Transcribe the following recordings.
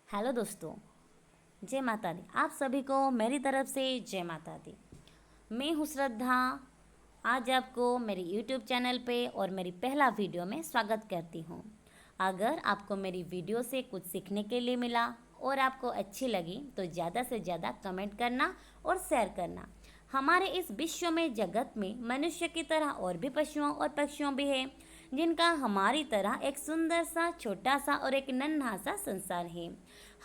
Hello दोस्तों, जय माता दी। आप सभी को मेरी तरफ से जय माता दी। मैं हूँ श्रद्धा। आज आपको मेरे यूट्यूब चैनल पे और मेरी पहला वीडियो में स्वागत करती हूँ। अगर आपको मेरी वीडियो से कुछ सीखने के लिए मिला और आपको अच्छी लगी तो ज़्यादा से ज़्यादा कमेंट करना और शेयर करना। हमारे इस विश्व में, जगत में मनुष्य की तरह और भी पशुओं और पक्षियों भी है जिनका हमारी तरह एक सुंदर सा, छोटा सा और एक नन्हा सा संसार है।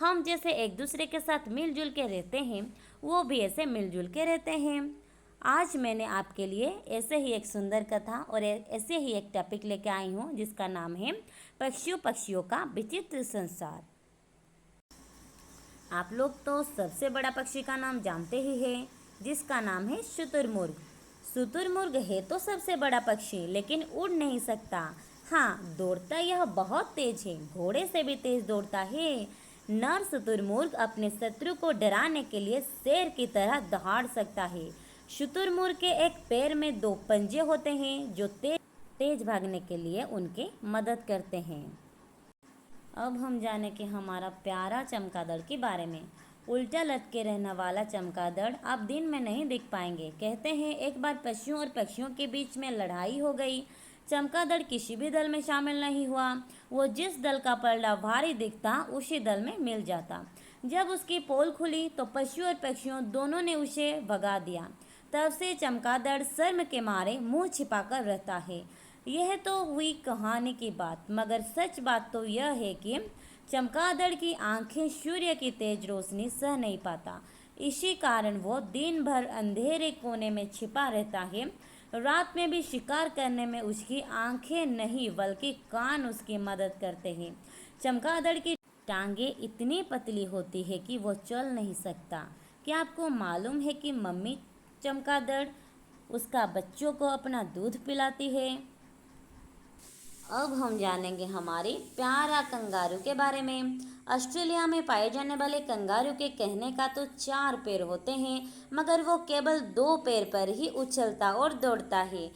हम जैसे एक दूसरे के साथ मिलजुल के रहते हैं, वो भी ऐसे मिलजुल के रहते हैं। आज मैंने आपके लिए ऐसे ही एक सुंदर कथा और ऐसे ही एक टॉपिक लेके आई हूँ जिसका नाम है पक्षियों का विचित्र संसार। आप लोग तो सबसे बड़ा पक्षी का नाम जानते ही हैं, जिसका नाम है शुतुरमुर्ग। शुतुरमुर्ग है तो सबसे बड़ा पक्षी, लेकिन उड़ नहीं सकता। हाँ, दौड़ता यह बहुत तेज है, घोड़े से भी तेज दौड़ता है। नर शुतुरमुर्ग अपने शत्रु को डराने के लिए शेर की तरह दहाड़ सकता है। शुतुरमुर्ग के एक पैर में दो पंजे होते हैं जो तेज भागने के लिए उनके मदद करते हैं। अब हम जाने कि हमारा प्यारा चमगादड़ के बारे में। उल्टा लटके रहने वाला चमगादड़ आप दिन में नहीं दिख पाएंगे। कहते हैं एक बार पशुओं और पक्षियों के बीच में लड़ाई हो गई। चमगादड़ किसी भी दल में शामिल नहीं हुआ। वो जिस दल का पलड़ा भारी दिखता उसी दल में मिल जाता। जब उसकी पोल खुली तो पशु और पक्षियों दोनों ने उसे भगा दिया। तब से चमगादड़ शर्म के मारे मुंह छिपाकर रहता है। यह तो हुई कहानी की बात, मगर सच बात तो यह है कि चमगादड़ की आंखें सूर्य की तेज रोशनी सह नहीं पाता। इसी कारण वो दिन भर अंधेरे कोने में छिपा रहता है। रात में भी शिकार करने में उसकी आंखें नहीं बल्कि कान उसकी मदद करते हैं। चमगादड़ की टांगे इतनी पतली होती है कि वो चल नहीं सकता। क्या आपको मालूम है कि मम्मी चमगादड़ उसका बच्चों को अपना दूध पिलाती है? अब हम जानेंगे हमारी प्यारा कंगारू के बारे में। ऑस्ट्रेलिया में पाए जाने वाले कंगारू के कहने का तो 4 पैर होते हैं, मगर वो केवल 2 पैर पर ही उछलता और दौड़ता है।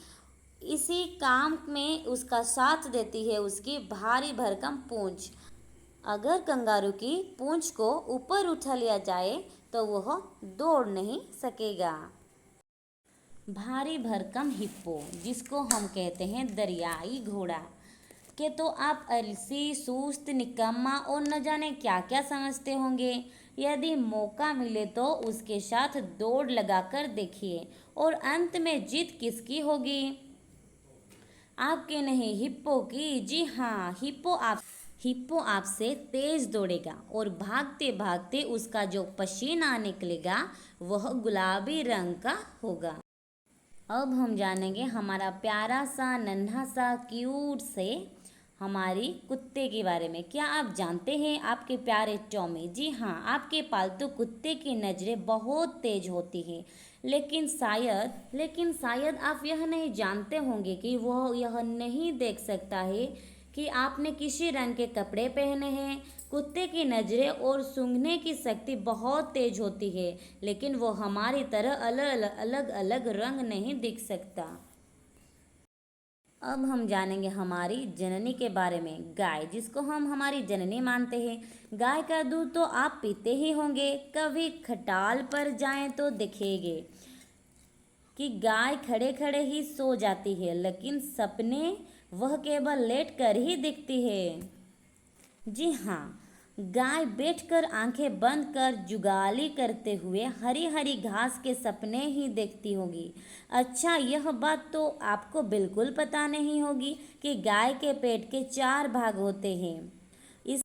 इसी काम में उसका साथ देती है उसकी भारी भरकम पूंछ। अगर कंगारू की पूंछ को ऊपर उठा लिया जाए तो वह दौड़ नहीं सकेगा। भारी भरकम हिप्पो, जिसको हम कहते हैं दरियाई घोड़ा, के तो आप आलसी, सुस्त, निकम्मा और न जाने क्या क्या समझते होंगे। यदि मौका मिले तो उसके साथ दौड़ लगाकर देखिए और अंत में जीत किसकी होगी? आपके नहीं, हिप्पो की। जी हाँ, हिप्पो आपसे तेज दौड़ेगा और भागते भागते उसका जो पसीना निकलेगा वह गुलाबी रंग का होगा। अब हम जानेंगे हमारा प्यारा सा, नन्हा सा, क्यूट से हमारी कुत्ते के बारे में। क्या आप जानते हैं आपके प्यारे टॉमी? जी हाँ, आपके पालतू कुत्ते की नज़रें बहुत तेज होती हैं, लेकिन शायद आप यह नहीं जानते होंगे कि वह यह नहीं देख सकता है कि आपने किसी रंग के कपड़े पहने हैं। कुत्ते की नज़रें और सूंघने की शक्ति बहुत तेज होती है, लेकिन वो हमारी तरह अलग अलग रंग नहीं दिख सकता। अब हम जानेंगे हमारी जननी के बारे में, गाय, जिसको हम हमारी जननी मानते हैं। गाय का दूध तो आप पीते ही होंगे। कभी खटाल पर जाएं तो देखेंगे कि गाय खड़े खड़े ही सो जाती है, लेकिन सपने वह केवल लेट कर ही दिखती है। जी हाँ, गाय बैठकर आंखें बंद कर जुगाली करते हुए हरी हरी घास के सपने ही देखती होगी। अच्छा, यह बात तो आपको बिल्कुल पता नहीं होगी कि गाय के पेट के 4 भाग होते हैं। इस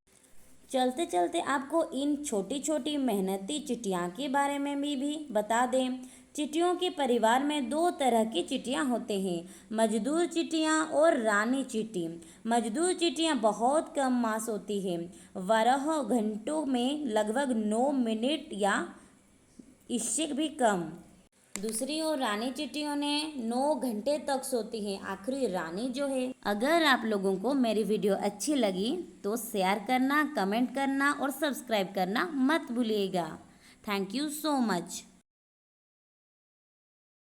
चलते चलते आपको इन छोटी छोटी मेहनती चिटियाँ के बारे में भी बता दें। चिटियों के परिवार में 2 तरह की चिटियाँ होते हैं, मजदूर चिटियाँ और रानी चींटी। मजदूर चिटियाँ बहुत कम मांस होती हैं, 12 घंटों में लगभग 9 मिनट या इससे भी कम। दूसरी ओर रानी चींटियों ने 9 घंटे तक सोती हैं, आखिरी रानी जो है। अगर आप लोगों को मेरी वीडियो अच्छी लगी तो शेयर करना, कमेंट करना और सब्सक्राइब करना मत भूलिएगा। Thank you so much.